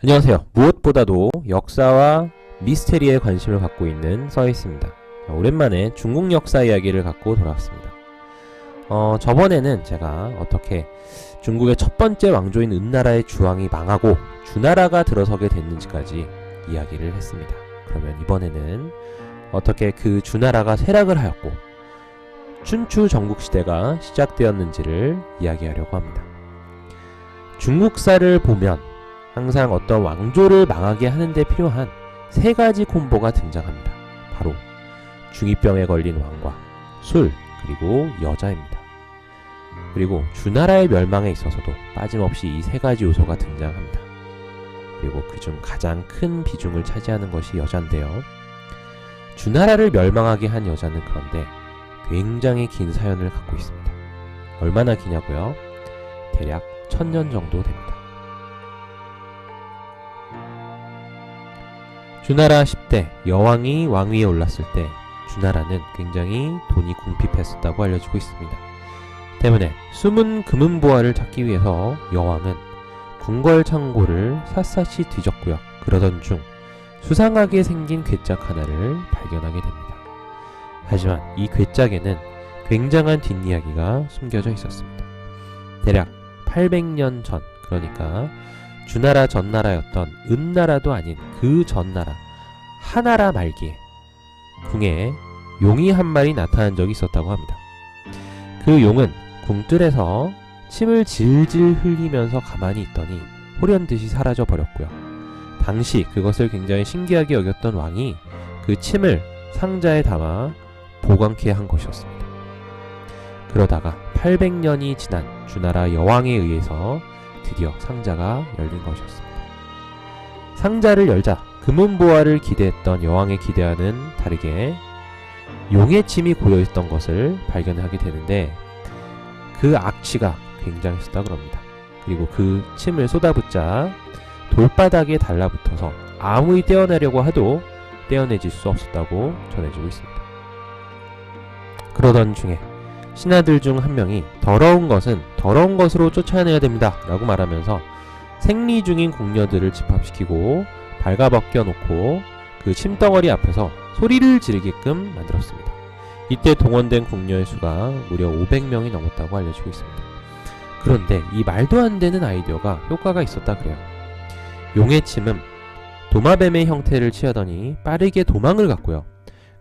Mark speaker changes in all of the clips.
Speaker 1: 안녕하세요. 무엇보다도 역사와 미스테리에 관심을 갖고 있는 서있습니다. 오랜만에 중국 역사 이야기를 갖고 돌아왔습니다. 저번에는 제가 어떻게 중국의 첫 번째 왕조인 은나라의 주왕이 망하고 주나라가 들어서게 됐는지까지 이야기를 했습니다. 그러면 이번에는 어떻게 그 주나라가 쇠락을 하였고 춘추 전국시대가 시작되었는지를 이야기하려고 합니다. 중국사를 보면 항상 어떤 왕조를 망하게 하는데 필요한 세 가지 콤보가 등장합니다. 바로 중이병에 걸린 왕과 술, 그리고 여자입니다. 그리고 주나라의 멸망에 있어서도 빠짐없이 이 세 가지 요소가 등장합니다. 그리고 그중 가장 큰 비중을 차지하는 것이 여자인데요. 주나라를 멸망하게 한 여자는 그런데 굉장히 긴 사연을 갖고 있습니다. 얼마나 기냐고요? 대략 1000년 정도 됩니다. 주나라 10대 여왕이 왕위에 올랐을 때 주나라는 굉장히 돈이 궁핍했었다고 알려지고 있습니다. 때문에 숨은 금은보화를 찾기 위해서 여왕은 궁궐 창고를 샅샅이 뒤졌고요. 그러던 중 수상하게 생긴 괴짝 하나를 발견하게 됩니다. 하지만 이 괴짝에는 굉장한 뒷이야기가 숨겨져 있었습니다. 대략 800년 전, 그러니까 주나라 전나라였던 은나라도 아닌 그 전나라 하나라 말기에 궁에 용이 한 마리 나타난 적이 있었다고 합니다. 그 용은 궁뜰에서 침을 질질 흘리면서 가만히 있더니 호련듯이 사라져 버렸고요. 당시 그것을 굉장히 신기하게 여겼던 왕이 그 침을 상자에 담아 보관케 한 것이었습니다. 그러다가 800년이 지난 주나라 여왕에 의해서 드디어 상자가 열린 것이었습니다. 상자를 열자 금은보화를 기대했던 여왕의 기대와는 다르게 용의 침이 고여있던 것을 발견하게 되는데 그 악취가 굉장했었다고 합니다. 그리고 그 침을 쏟아붓자 돌바닥에 달라붙어서 아무리 떼어내려고 해도 떼어내질 수 없었다고 전해지고 있습니다. 그러던 중에 신하들 중 한 명이 더러운 것은 더러운 것으로 쫓아내야 됩니다 라고 말하면서 생리 중인 궁녀들을 집합시키고 발가벗겨 놓고 그 침덩어리 앞에서 소리를 지르게끔 만들었습니다. 이때 동원된 궁녀의 수가 무려 500명이 넘었다고 알려지고 있습니다. 그런데 이 말도 안 되는 아이디어가 효과가 있었다 그래요. 용의 침은 도마뱀의 형태를 취하더니 빠르게 도망을 갔고요.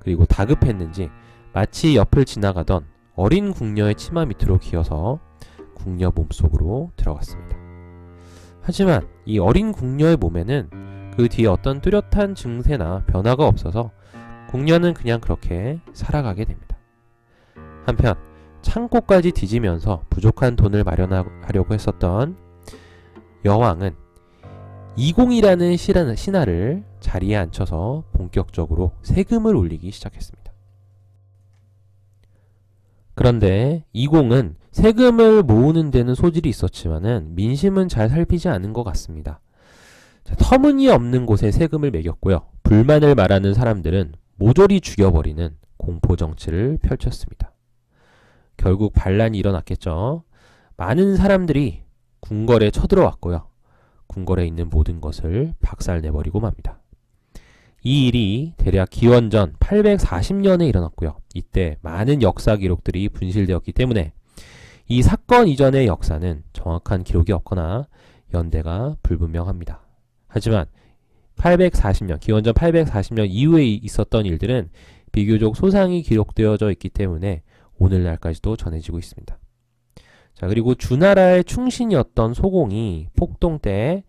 Speaker 1: 그리고 다급했는지 마치 옆을 지나가던 어린 궁녀의 치마 밑으로 기어서 궁녀 몸속으로 들어갔습니다. 하지만 이 어린 궁녀의 몸에는 그 뒤에 어떤 뚜렷한 증세나 변화가 없어서 궁녀는 그냥 그렇게 살아가게 됩니다. 한편 창고까지 뒤지면서 부족한 돈을 마련하려고 했었던 여왕은 이공이라는 신하를 자리에 앉혀서 본격적으로 세금을 올리기 시작했습니다. 그런데 이공은 세금을 모으는 데는 소질이 있었지만은 민심은 잘 살피지 않은 것 같습니다. 터무니없는 곳에 세금을 매겼고요. 불만을 말하는 사람들은 모조리 죽여버리는 공포정치를 펼쳤습니다. 결국 반란이 일어났겠죠. 많은 사람들이 궁궐에 쳐들어왔고요. 궁궐에 있는 모든 것을 박살내버리고 맙니다. 이 일이 대략 기원전 840년에 일어났고요. 이때 많은 역사 기록들이 분실되었기 때문에 이 사건 이전의 역사는 정확한 기록이 없거나 연대가 불분명합니다. 하지만 840년, 기원전 840년 이후에 있었던 일들은 비교적 소상히 기록되어져 있기 때문에 오늘날까지도 전해지고 있습니다. 자, 그리고 주나라의 충신이었던 소공이 폭동 때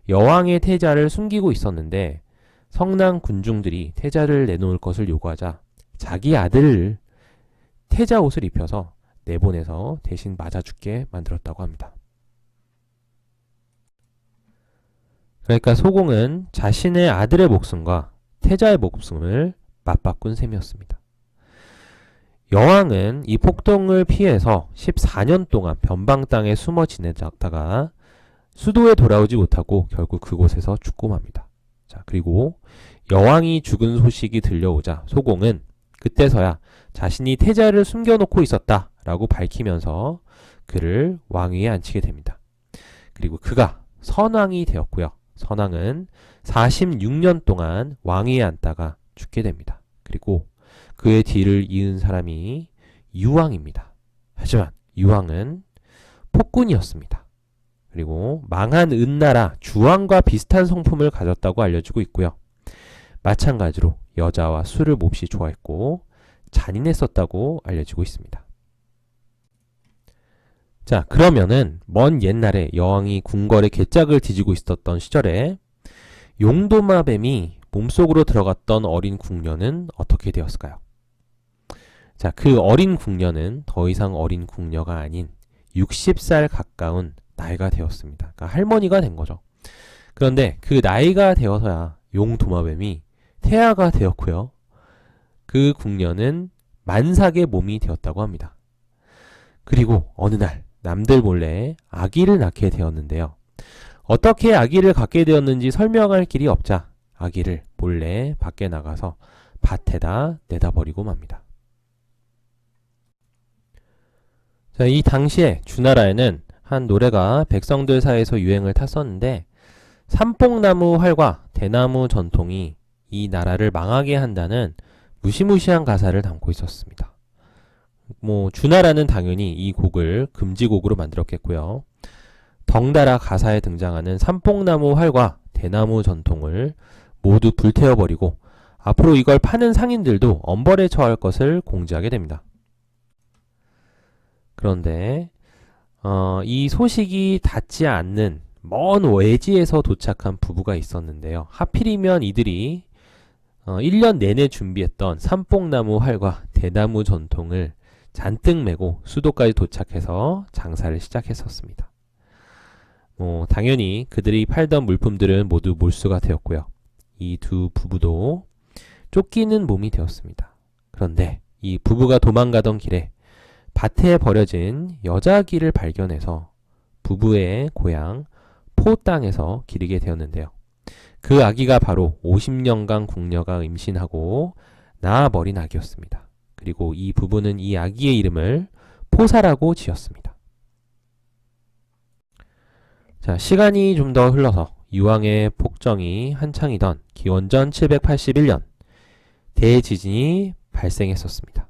Speaker 1: 여왕의 태자를 숨기고 있었는데 성난 군중들이 태자를 내놓을 것을 요구하자 자기 아들을 태자 옷을 입혀서 내보내서 대신 맞아 죽게 만들었다고 합니다. 그러니까 소공은 자신의 아들의 목숨과 태자의 목숨을 맞바꾼 셈이었습니다. 여왕은 이 폭동을 피해서 14년 동안 변방 땅에 숨어 지내다가 수도에 돌아오지 못하고 결국 그곳에서 죽고 맙니다. 자, 그리고 여왕이 죽은 소식이 들려오자 소공은 그때서야 자신이 태자를 숨겨놓고 있었다라고 밝히면서 그를 왕위에 앉히게 됩니다. 그리고 그가 선왕이 되었고요. 선왕은 46년 동안 왕위에 앉다가 죽게 됩니다. 그리고 그의 뒤를 이은 사람이 유왕입니다. 하지만 유왕은 폭군이었습니다. 그리고 망한 은나라 주왕과 비슷한 성품을 가졌다고 알려지고 있고요. 마찬가지로 여자와 술을 몹시 좋아했고 잔인했었다고 알려지고 있습니다. 자, 그러면은 먼 옛날에 여왕이 궁궐의 괴짝을 뒤지고 있었던 시절에 용도마뱀이 몸속으로 들어갔던 어린 궁녀는 어떻게 되었을까요? 자, 그 어린 궁녀는 더 이상 어린 궁녀가 아닌 60살 가까운 나이가 되었습니다. 그러니까 할머니가 된 거죠. 그런데 그 나이가 되어서야 용도마뱀이 태아가 되었고요. 그 궁녀는 만삭의 몸이 되었다고 합니다. 그리고 어느 날 남들 몰래 아기를 낳게 되었는데요. 어떻게 아기를 갖게 되었는지 설명할 길이 없자 아기를 몰래 밖에 나가서 밭에다 내다 버리고 맙니다. 자, 이 당시에 주나라에는 한 노래가 백성들 사이에서 유행을 탔었는데 삼뽕나무 활과 대나무 전통이 이 나라를 망하게 한다는 무시무시한 가사를 담고 있었습니다. 주나라는 당연히 이 곡을 금지곡으로 만들었겠고요. 덩달아 가사에 등장하는 삼뽕나무 활과 대나무 전통을 모두 불태워버리고 앞으로 이걸 파는 상인들도 엄벌에 처할 것을 공지하게 됩니다. 그런데 이 소식이 닿지 않는 먼 외지에서 도착한 부부가 있었는데요. 하필이면 이들이 1년 내내 준비했던 삼뽕나무 활과 대나무 전통을 잔뜩 메고 수도까지 도착해서 장사를 시작했었습니다. 당연히 그들이 팔던 물품들은 모두 몰수가 되었고요. 이 두 부부도 쫓기는 몸이 되었습니다. 그런데 이 부부가 도망가던 길에 밭에 버려진 여자아기를 발견해서 부부의 고향 포 땅에서 기르게 되었는데요. 그 아기가 바로 50년간 궁녀가 임신하고 낳아버린 아기였습니다. 그리고 이 부부는 이 아기의 이름을 포사라고 지었습니다. 자, 시간이 좀 더 흘러서 유왕의 폭정이 한창이던 기원전 781년 대지진이 발생했었습니다.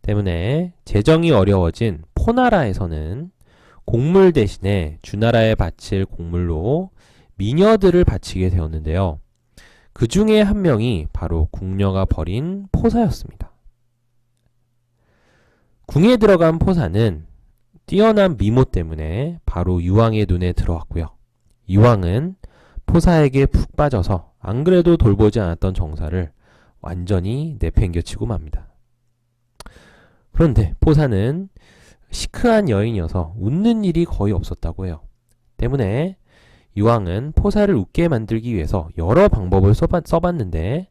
Speaker 1: 때문에 재정이 어려워진 포나라에서는 곡물 대신에 주나라에 바칠 곡물로 미녀들을 바치게 되었는데요. 그 중에 한 명이 바로 궁녀가 버린 포사였습니다. 궁에 들어간 포사는 뛰어난 미모 때문에 바로 유왕의 눈에 들어왔고요. 유왕은 포사에게 푹 빠져서 안 그래도 돌보지 않았던 정사를 완전히 내팽겨치고 맙니다. 그런데 포사는 시크한 여인이어서 웃는 일이 거의 없었다고 해요. 때문에 유왕은 포사를 웃게 만들기 위해서 여러 방법을 써봤는데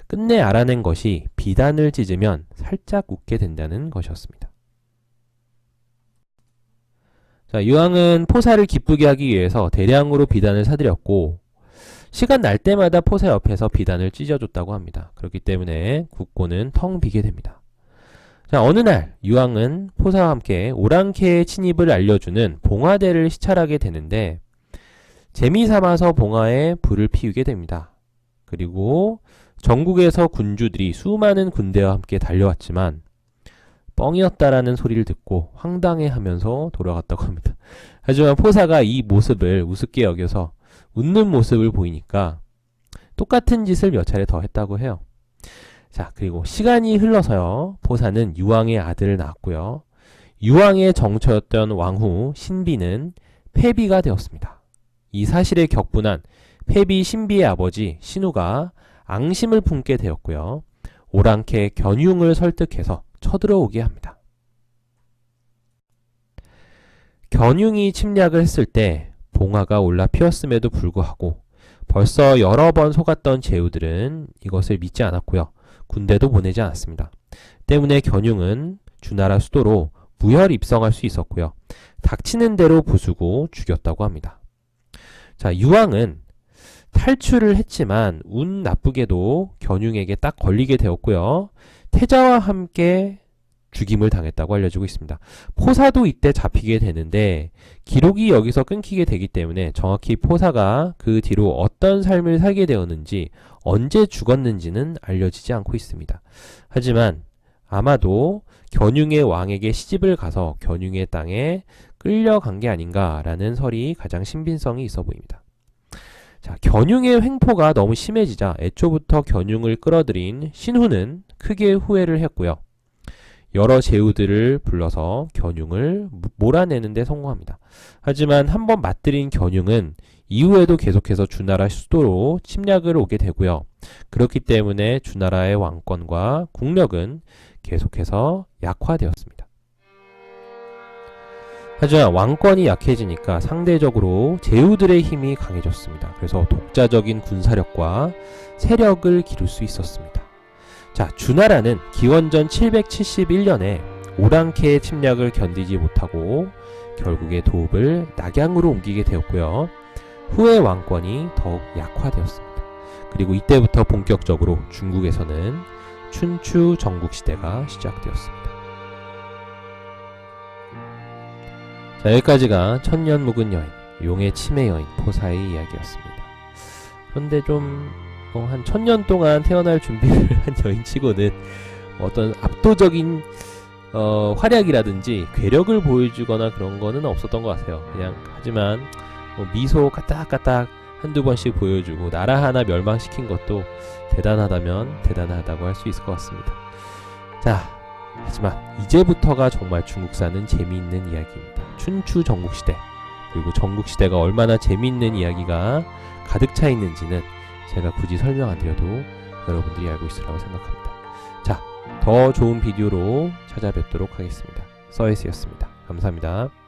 Speaker 1: 끝내 알아낸 것이 비단을 찢으면 살짝 웃게 된다는 것이었습니다. 자, 유왕은 포사를 기쁘게 하기 위해서 대량으로 비단을 사들였고 시간 날 때마다 포사 옆에서 비단을 찢어줬다고 합니다. 그렇기 때문에 국고는 텅 비게 됩니다. 자, 어느 날 유왕은 포사와 함께 오랑캐의 침입을 알려주는 봉화대를 시찰하게 되는데 재미삼아서 봉화에 불을 피우게 됩니다. 그리고 전국에서 군주들이 수많은 군대와 함께 달려왔지만 뻥이었다라는 소리를 듣고 황당해하면서 돌아갔다고 합니다. 하지만 포사가 이 모습을 우습게 여겨서 웃는 모습을 보이니까 똑같은 짓을 몇 차례 더 했다고 해요. 자, 그리고 시간이 흘러서요. 포사는 유왕의 아들을 낳았고요. 유왕의 정처였던 왕후 신비는 폐비가 되었습니다. 이 사실에 격분한 폐비 신비의 아버지 신우가 앙심을 품게 되었고요. 오랑캐 견융을 설득해서 쳐들어오게 합니다. 견융이 침략을 했을 때 봉화가 올라 피었음에도 불구하고 벌써 여러 번 속았던 제후들은 이것을 믿지 않았고요. 군대도 보내지 않았습니다. 때문에 견융은 주나라 수도로 무혈 입성할 수 있었고요. 닥치는 대로 부수고 죽였다고 합니다. 자, 유왕은 탈출을 했지만 운 나쁘게도 견융에게 딱 걸리게 되었고요. 태자와 함께 죽임을 당했다고 알려지고 있습니다. 포사도 이때 잡히게 되는데 기록이 여기서 끊기게 되기 때문에 정확히 포사가 그 뒤로 어떤 삶을 살게 되었는지 언제 죽었는지는 알려지지 않고 있습니다. 하지만 아마도 견융의 왕에게 시집을 가서 견융의 땅에 끌려간 게 아닌가라는 설이 가장 신빙성이 있어 보입니다. 자, 견융의 횡포가 너무 심해지자 애초부터 견융을 끌어들인 신후는 크게 후회를 했고요. 여러 제후들을 불러서 견융을 몰아내는 데 성공합니다. 하지만 한번 맞들인 견융은 이후에도 계속해서 주나라 수도로 침략을 오게 되고요. 그렇기 때문에 주나라의 왕권과 국력은 계속해서 약화되었습니다. 하지만 왕권이 약해지니까 상대적으로 제후들의 힘이 강해졌습니다. 그래서 독자적인 군사력과 세력을 기를 수 있었습니다. 자, 주나라는 기원전 771년에 오랑캐의 침략을 견디지 못하고 결국에 도읍을 낙양으로 옮기게 되었고요. 후에 왕권이 더욱 약화되었습니다. 그리고 이때부터 본격적으로 중국에서는 춘추 전국시대가 시작되었습니다. 자, 여기까지가 천년 묵은 여인, 용의 치매 여인 포사의 이야기였습니다. 그런데 좀 한 1000년 동안 태어날 준비를 한 여인치고는 어떤 압도적인 활약이라든지 괴력을 보여주거나 그런 거는 없었던 것 같아요. 그냥 하지만 미소 까딱까딱 한두 번씩 보여주고 나라 하나 멸망시킨 것도 대단하다면 대단하다고 할 수 있을 것 같습니다. 자, 하지만 이제부터가 정말 중국사는 재미있는 이야기입니다. 춘추 전국시대, 그리고 전국시대가 얼마나 재미있는 이야기가 가득 차 있는지는 제가 굳이 설명 안 드려도 여러분들이 알고 있으라고 생각합니다. 자, 더 좋은 비디오로 찾아뵙도록 하겠습니다. 서예스였습니다. 감사합니다.